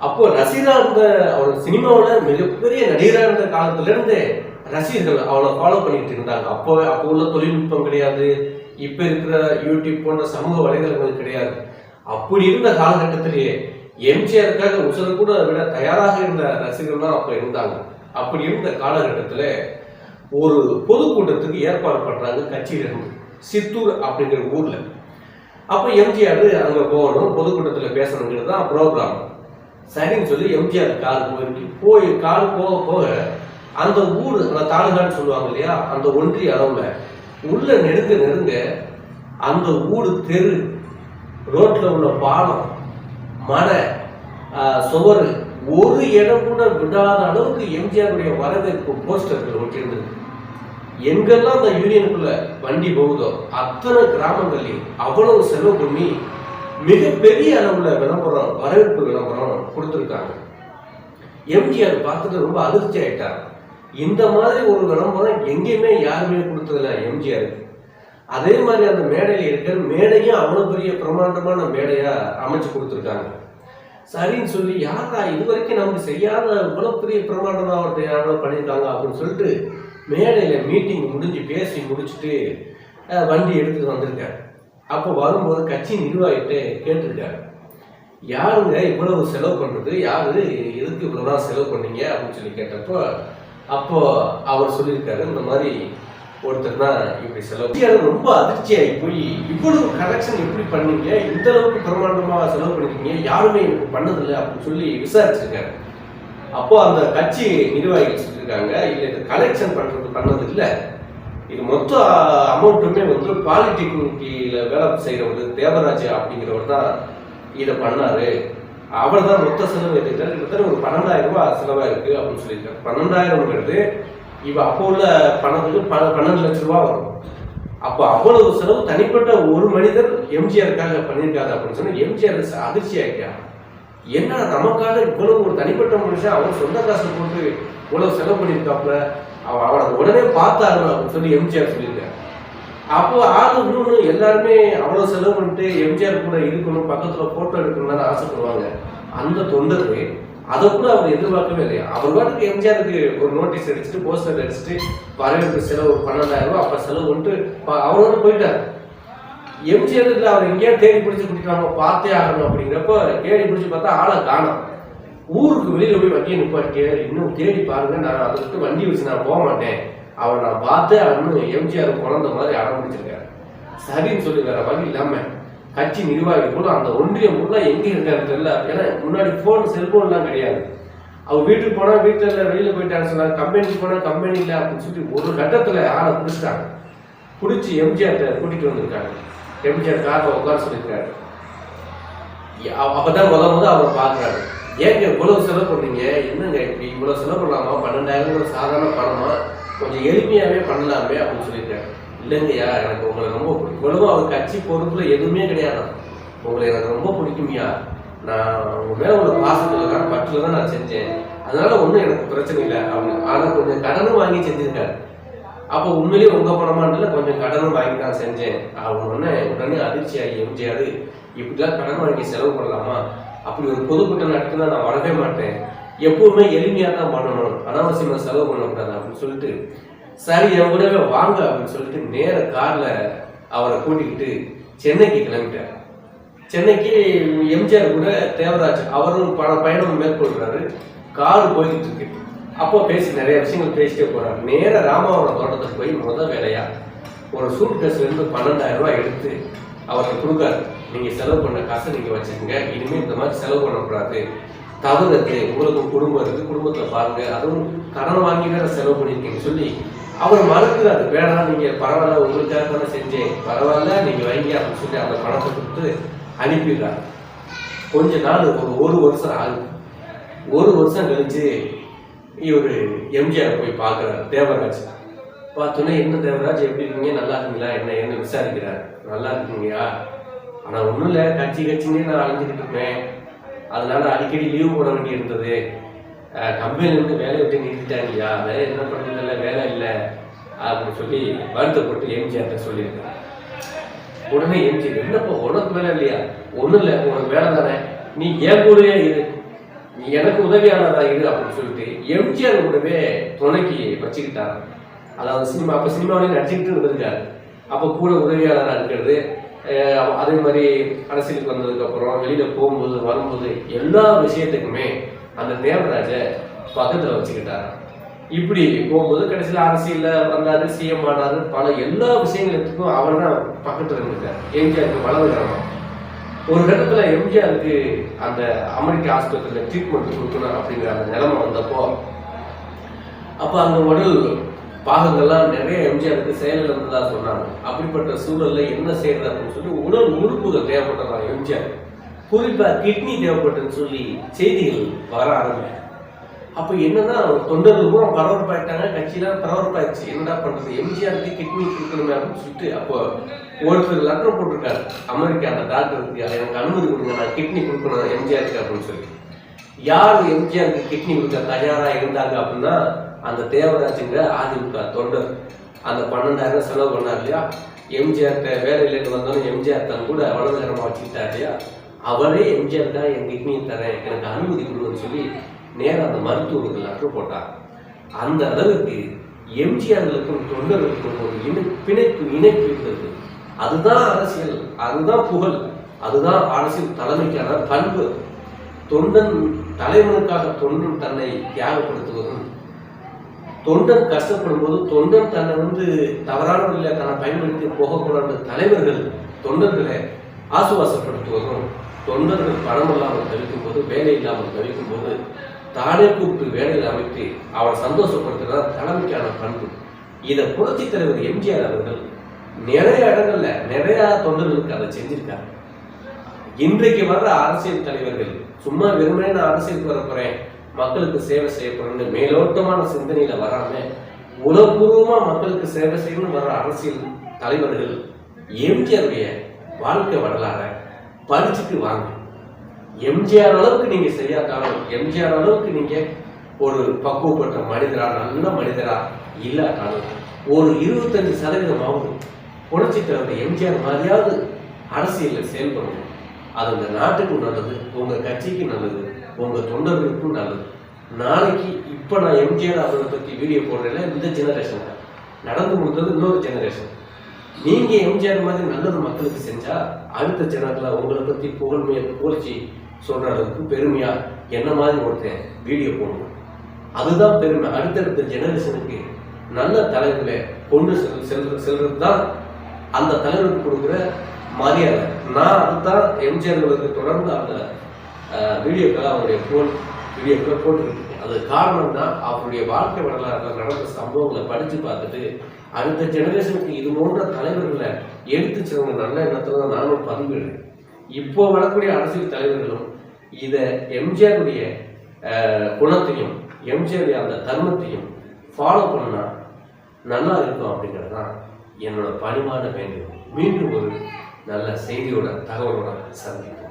அப்போ ரசிகரா இருந்த அவர் சினிமாவோட மிகப்பெரிய நடிகரா இருந்த காலத்துல இருந்தே ரசிகர்கள் அவளை ஃபாலோ பண்ணிட்டு இருந்தாங்க. அப்போ உள்ள தொழில்நுட்பம் கிடையாது, இப்ப இருக்கிற யூடியூப் போன்ற சமூக வலைதளங்கள் கிடையாது. அப்படி இருந்த காலகட்டத்திலேயே எம்ஜிஆருக்காக உசர கூட விட தயாராக இருந்த ரசிகர்கள் தான் அப்ப இருந்தாங்க. அப்படி இருந்த காலகட்டத்துல ஒரு பொதுக்கூட்டத்துக்கு ஏற்பாடு பண்றாங்க கட்சியிலிருந்து, சித்தூர் அப்படிங்கிற ஊர்ல. அப்ப எம்ஜிஆர் அங்க போகணும், பொதுக்கூட்டத்துல பேசணுங்கிறது தான் ப்ரோக்ராம். சரின்னு சொல்லி எம்ஜிஆர் கார் போக போக அந்த ஊர், அந்த தாலுகான்னு சொல்லுவாங்க இல்லையா, அந்த ஒன்றிய அளவுல உள்ள நெருங்க அந்த ஊர் தெரு, ரோட்ல உள்ள பாலம், மலை, சுவரு, ஒரு இடம் கூட விடாத அளவுக்கு எம்ஜிஆருடைய வரவேற்பு போஸ்டர்கள் ஒட்டியிருந்தது. எங்கெல்லாம் அந்த யூனியனுக்குள்ள வண்டி போகுதோ அத்தனை கிராமங்கள்லையும் அவ்வளவு செலவு பண்ணி மிகப்பெரிய அளவுல விளம்பரம், வரவேற்பு விளம்பரம் கொடுத்துருக்காங்க. எம்ஜிஆர் பார்த்துட்டு ரொம்ப அதிர்ச்சி ஆயிட்டார். இந்த மாதிரி ஒரு விளம்பரம் எங்கேயுமே யாருமே கொடுத்ததில்ல எம்ஜிஆருக்கு. அதே மாதிரி அந்த மேடையில இருக்கிற மேடையும் அவ்வளவு பெரிய பிரமாண்டமான மேடையா அமைச்சு கொடுத்துருக்காங்க. சரின்னு சொல்லி யாரா இதுவரைக்கும் நமக்கு செய்யாத இவ்வளவு பெரிய பிரமாண்டமா யாராவது பண்ணியிருக்காங்க அப்படின்னு சொல்லிட்டு மேடையில மீட்டிங் முடிஞ்சு பேசி முடிச்சுட்டு வண்டி எடுத்துட்டு வந்திருக்காரு. அப்போ வரும்போது கட்சி நிர்வாகிட்டு கேட்டிருக்காரு, யாருங்க இவ்வளவு செலவு பண்றது, யாரு எதுக்கு இவ்வளவுதான் செலவு பண்ணீங்க அப்படின்னு சொல்லி கேட்டப்போ அப்போ அவர் சொல்லியிருக்காரு, இந்த மாதிரி ஒருத்தர் தான் இப்படி செலவு. ரொம்ப அதிர்ச்சியாகி போய் இவ்வளவு கலெக்ஷன் எப்படி பண்ணீங்க, இந்த அளவுக்கு பிரமாண்டமா செலவு பண்ணிருக்கீங்க, யாருமே எனக்கு பண்ணதில்லை அப்படின்னு சொல்லி விசாரிச்சிருக்காரு. அப்போ அந்த கட்சி நிர்வாகிகள் சொல்லியிருக்காங்க, இல்ல இது கலெக்ஷன் பண்ணது இல்லை, இது மொத்த அமௌண்ட்டுமே வந்து பாலிடெக்னிக்ல வேலை செய்யறவர் தேவராஜ் அப்படிங்கிறவர் தான் இதை பண்ணாரு, அவர் தான் மொத்த செலவு எடுத்துக்கிட்டாரு, கிட்டத்தட்ட ஒரு 12,000 ரூபாய் செலவா இருக்கு அப்படின்னு சொல்லியிருக்காரு. 12,000ங்கிறது இப்ப அப்போ உள்ள பணத்துக்கு 12 லட்சம் ரூபாய் வரும். அப்போ அவ்வளவு செலவு தனிப்பட்ட ஒரு மனிதர் எம்ஜிஆருக்காக பண்ணியிருக்காரு அப்படின்னு சொன்னா எம்ஜிஆர் அதிர்ச்சி ஆகிட்டா. என்ன நமக்காக இவ்வளவு ஒரு தனிப்பட்ட மனுஷன் அவன் சொந்த காசு போட்டு இவ்வளவு செலவு பண்ணியிருக்காப்புல, அவனை உடனே பார்த்தாரு அப்படின்னு சொல்லி எம்ஜிஆர் சொல்லியிருக்காரு. அப்போ ஆளு இன்னொன்று எல்லாருமே அவ்வளவு செலவு பண்ணிட்டு எம்ஜிஆர் கூட இருக்கணும், பக்கத்துல போட்டோ எடுக்கணும்னு ஆசைப்படுவாங்க. அந்த தொண்டர்கள் அதை கூட அவர் எதிர்பார்க்கவே இல்லையா. அவர் பாட்டுக்கு எம்ஜிஆருக்கு ஒரு நோட்டீஸ் அடிச்சுட்டு போஸ்டர் அடிச்சுட்டு வரவேற்பு செலவு 12,000 ரூபாய் அப்ப செலவு வந்துட்டு அவரோட போயிட்டாரு. எம்ஜிஆர் இல்லை, அவர் எங்கேயா தேடி பிடிச்சி கூட்டிட்டாங்க, பார்த்தே ஆகணும் அப்படிங்கிறப்ப தேடி பிடிச்சி பார்த்தா ஆளை காணும். ஊருக்கு வெளியில போய் வண்டியை நிப்பாட்டி இன்னும் தேடி பாருங்க, நான் அதை விட்டு வண்டி வச்சு நான் போக மாட்டேன், அவரை நான் பார்த்தே ஆகணும் எம்ஜிஆர் குழந்தை மாதிரி அடம் பிடிச்சிருக்காரு. சரின்னு சொல்லி வேற வழி இல்லாம கட்சி நிர்வாகி கூட அந்த ஒன்றியம் முன்னா எங்க இருக்காரு தெரியல. ஏன்னா முன்னாடி போன் செல்போன்லாம் கிடையாது. அவர் வீட்டுக்கு போனா வீட்டுல வெளியில போயிட்டான்னு சொன்னாங்க, கம்பெனிக்கு போனா கம்பெனி இல்லை அப்படின்னு சொல்லி ஒரு கட்டத்துல ஆளை பிடிச்சிட்டாங்க. பிடிச்சி எம்ஜிஆர் கூட்டிட்டு வந்திருக்காங்க. எம்ஜிஆர் காரை உட்கார சொல்லியிருக்காரு. அப்பதான் முதல் அவரை பாக்குறாரு. ஏங்க இவ்வளவு செலவு பண்ணீங்க, என்னங்க இப்படி இவ்வளவு செலவு பண்ணலாமா, 12,000 சாதாரண பணமா, கொஞ்சம் எளிமையாவே பண்ணலாமே அப்படின்னு சொல்லியிருக்காரு. இல்லைங்கய்யா, எனக்கு உங்களை ரொம்ப பிடிக்கும். இவ்வளவும் அவர் கட்சி பொறுப்புல எதுவுமே கிடையாது, உங்களை எனக்கு ரொம்ப பிடிக்கும்யா, நான் உங்க மேல உள்ள பாசத்துல தான் பற்றுல தான் நான் செஞ்சேன், அதனால ஒன்றும் எனக்கு பிரச்சனை இல்லை அப்படின்னு. ஆனா கொஞ்சம் கடனும் வாங்கி செஞ்சிருக்காரு. அப்போ உண்மையிலேயே உங்க பணமானதுல கொஞ்சம் கடனும் வாங்கி தான் செஞ்சேன் அவங்க உடனே அதிர்ச்சி ஆகி எம்ஜிஆர், இப்படிலாம் கடன் வாங்கி செலவு பண்ணலாமா, அப்படி ஒரு பொதுக்கூட்டம் நடத்தினா நான் வரவே மாட்டேன், எப்பவுமே எளிமையா தான் பண்ணணும், அனாவசியமா செலவு பண்ணக்கூடாது அப்படின்னு சொல்லிட்டு சரி என் கூடவே வாங்க அப்படின்னு சொல்லிட்டு நேர கார்ல அவரை கூட்டிக்கிட்டு சென்னைக்கு கிளம்பிட்டார். சென்னைக்கு எம்ஜிஆர் கூட தேவராஜ் அவரும் பயணம் மேற்கொள்றாரு. கார் போய்கிட்டு இருக்கு. அப்போ நிறைய விஷயங்கள் பேசிட்டே போறாரு. நேர ராமாவரம் தோட்டத்துக்கு போய் முதல் வேலையா ஒரு சூட் கேஸ்ல இருந்து 12,000 ரூபாய் எடுத்து அவருக்கு கொடுக்காரு. நீங்க செலவு பண்ண காசை நீங்க வச்சுக்கோங்க, இனிமே இந்த மாதிரி செலவு பண்ணக்கூடாது, தவறு இருக்கு, உங்களுக்கும் குடும்பம் இருக்கு, குடும்பத்துல பாருங்க, அதுவும் கடன் வாங்கி வேற செலவு பண்ணிருக்கீங்க சொல்லி அவர் மறுக்கிறாரு. வேணாம், நீங்க பரவாயில்ல, உங்களுக்காக தானே செஞ்சேன், பரவாயில்ல நீங்க வைங்க அப்படின்னு சொல்லி அந்த பணத்தை கொடுத்து அனுப்பிடுறாரு. கொஞ்ச நாள் ஒரு வருஷம் ஆகுது. ஒரு வருஷம் கழிச்சு இவரு எம்ஜிஆர் போய் பார்க்கிறார். தேவராஜ் பார்த்தோன்னே, என்ன தேவராஜ் எப்படி இருக்கீங்க, நல்லா இருக்கீங்களா, என்ன விசாரிக்கிறார். நல்லா இருக்கீங்கயா, ஆனா ஒண்ணும் இல்லை, கட்சின்னே நான் அலைஞ்சிக்கிட்டு இருப்பேன், அதனால அடிக்கடி லீவ் போட வேண்டி இருந்தது, கம்பெனில இருந்து வேலையை விட்டு நிறுத்திட்டாங்கயா, வேலை என்ன பண்றதில்ல, வேலை இல்லை அப்படின்னு சொல்லி வருத்தப்பட்டு எம்ஜிஆர்ட்ட சொல்லியிருக்காரு. உடனே எம்ஜிஆர், என்னப்போ உனக்கு வேலை இல்லையா, ஒண்ணும் இல்லை, உனக்கு வேலை தானே, நீ ஏன் கூடவே இரு, நீ எனக்கு உதவியாளராக இரு அப்படின்னு சொல்லிட்டு எம்ஜிஆர் கூடவே துணைக்கு வச்சுக்கிட்டார். அதாவது சினிமா அப்போ சினிமாவிலேயே நடிச்சுக்கிட்டு இருந்திருக்காரு. அப்போ கூட உதவியாளராக இருக்கிறது. அதே மாதிரி அரசியலுக்கு வந்ததுக்கப்புறம் வெளியில் போகும்போது வரும்போது எல்லா விஷயத்துக்குமே அந்த தேவராஜை பக்கத்தில் வச்சுக்கிட்டார். இப்படி போகும்போது கடைசியில் அரசியலில் வந்தாரு, சிஎம் ஆனாரு, பல எல்லா விஷயங்களுக்கும் அவர் தான் பக்கத்தில் இருந்திருக்கார். எம்ஜிஆருக்கு வலதுகரமா ஒரு இடத்துல எம்ஜிஆருக்கு அந்த அமெரிக்க ஆஸ்பத்திரியில் ட்ரீட்மெண்ட் கொடுக்கணும் அப்படிங்கிற அந்த நிலைமை வந்தப்போ அப்போ அந்த உடல் பாகங்கள்லாம் நிறைய எம்ஜிஆருக்கு செயலில் இருந்ததா சொன்னாங்க. அப்படிப்பட்ட சூழல்ல என்ன செய்யறது அப்படின்னு சொல்லி உடல் உறுப்புகள் தேவைப்பட்டதான் எம்ஜிஆர், குறிப்பா கிட்னி தேவைப்பட்டதுன்னு சொல்லி செய்திகள் வர ஆரம்பிச்சு. அப்போ என்னன்னா தொண்டர்கள் கூட பரபரப்பாயிட்டாங்க, கட்சியெல்லாம் பரபரப்பாயிடுச்சு. என்னடா பண்றது, எம்ஜிஆருக்கு கிட்னி கொடுக்கணுமே அப்படின்னு சொல்லிட்டு அப்போ ஒருத்தர் லெட்டர் போட்டிருக்காரு அமெரிக்கா அந்த டாக்டருக்கு, எனக்கு அனுமதி கொடுங்க, நான் கிட்னி கொடுக்கணும் எம்ஜிஆருக்கு அப்படின்னு சொல்லி. யார் எம்ஜிஆருக்கு கிட்னி கொடுக்க தயாரா இருந்தாங்க அப்படின்னா அந்த தேவராஜுங்கிற அதிமுக தொண்டர். அந்த 12,000 செலவு பண்ணார் இல்லையா, எம்ஜிஆர்கிட்ட வேலையிலேருந்து வந்தோன்னு எம்ஜிஆர் தன் கூட வலதுகரமாக வச்சுக்கிட்டார் இல்லையா, அவரே எம்ஜிஆருக்காக என் கிட்னியை தரேன், எனக்கு அனுமதி கொடுன்னு சொல்லி நேரம் அந்த மருத்துவர்கள் லெட்டர் போட்டார். அந்த அளவுக்கு எம்ஜிஆர்களுக்கும் தொண்டர்களுக்கும் ஒரு இணைப்பு இருந்தது. அதுதான் அரசியல், அதுதான் புகழ், அதுதான் அரசியல் தலைமைக்கான பண்பு. தொண்டன் தலைவனுக்காக தொண்டன் தன்னை தியாகப்படுத்துவதும், தொண்டன் கஷ்டப்படும் போது தொண்டன் தன்னை தவறான வழியில் தன்னை பயன்படுத்தி போகக்கூடாத தலைவர்கள் தொண்டர்களை ஆசுவாசப்படுத்துவதும், தொண்டர்கள் பணம் இல்லாமல் தவிக்கும் போது, வேலை இல்லாமல் தவிக்கும் போது தானே கூப்பிட்டு வேலையில் அமைத்து அவரை சந்தோஷப்படுத்துறதா தலைமைக்கான பண்பு. இதை புரட்சி தலைவர் எம்ஜிஆர் அவர்கள் நிறைய இடங்கள்ல நிறைய தொண்டர்களுக்கு அதை செஞ்சிருக்காங்க. இன்றைக்கு வர்ற அரசியல் தலைவர்கள் சும்மா வெறுமனே நான் அரசியலுக்கு வர போறேன், மக்களுக்கு சேவை செய்யப்படுறேன்னு மேலோட்டமான சிந்தனையில வராம உணர்வுபூர்வமா மக்களுக்கு சேவை செய்யணும்னு வர்ற அரசியல் தலைவர்கள் எம்ஜிஆருடைய வாழ்க்கை வரலாறை படிச்சுட்டு வாங்க. எம்ஜிஆர் அளவுக்கு நீங்க செய்யாட்டாலும், எம்ஜிஆர் அளவுக்கு நீங்க ஒரு பக்குவப்பட்ட மனிதரா, நல்ல மனிதரா இல்லாட்டாலும் ஒரு 25% புரட்சி தலைவர் எம்ஜிஆர் மாதிரியாவது அரசியலில் செயல்படணும். அது இந்த நாட்டுக்கும் நல்லது, உங்க கட்சிக்கு நல்லது, உங்க தொண்டர்களுக்கும் நல்லது. நாளைக்கு இப்ப நான் எம்ஜிஆர் அவரை பத்தி வீடியோ போடுறேன், இந்த ஜெனரேஷன் நடந்து முடிந்தது இன்னொரு ஜெனரேஷன். நீங்க எம்ஜிஆர் மாதிரி நல்லது மக்களுக்கு செஞ்சா அடுத்த ஜெனரேஷன்ல உங்களை பத்தி புகழ்ச்சி சொல்ற அளவுக்கு பெருமையா என்ன மாதிரி ஒருத்தன் வீடியோ போடணும். அதுதான் பெருமை. அடுத்தடுத்த ஜெனரேஷனுக்கு நல்ல தலைவர்களை கொண்டு செல்றது தான் அந்த தலைவருக்கு கொடுக்குற மரியாதை. நான் அதுதான் எம்ஜிஆர்களுக்கு தொடர்ந்து அந்த வீடியோக்களை அவருடைய வீடியோக்களை போட்டுக்கிட்டு இருக்கேன். அது காரணம் தான் அவருடைய வாழ்க்கை வரலாறு நடந்த சம்பவங்களை படித்து பார்த்துட்டு அடுத்த ஜெனரேஷனுக்கு இது போன்ற தலைவர்களை எடுத்து செல்வங்க நல்ல எண்ணத்துல தான் நானும் பதிவிடுறேன். இப்போ வரக்கூடிய அரசியல் தலைவர்களும் இதை எம்ஜிஆருடைய குணத்தையும் எம்ஜிஆருடைய அந்த தர்மத்தையும் ஃபாலோ பண்ணா நல்லா இருக்கும் அப்படிங்கிறது தான் என்னோட பணிவான வேண்டுகோள். மீண்டும் ஒரு நல்ல செய்தியோட தகவலோட சந்திப்போம்.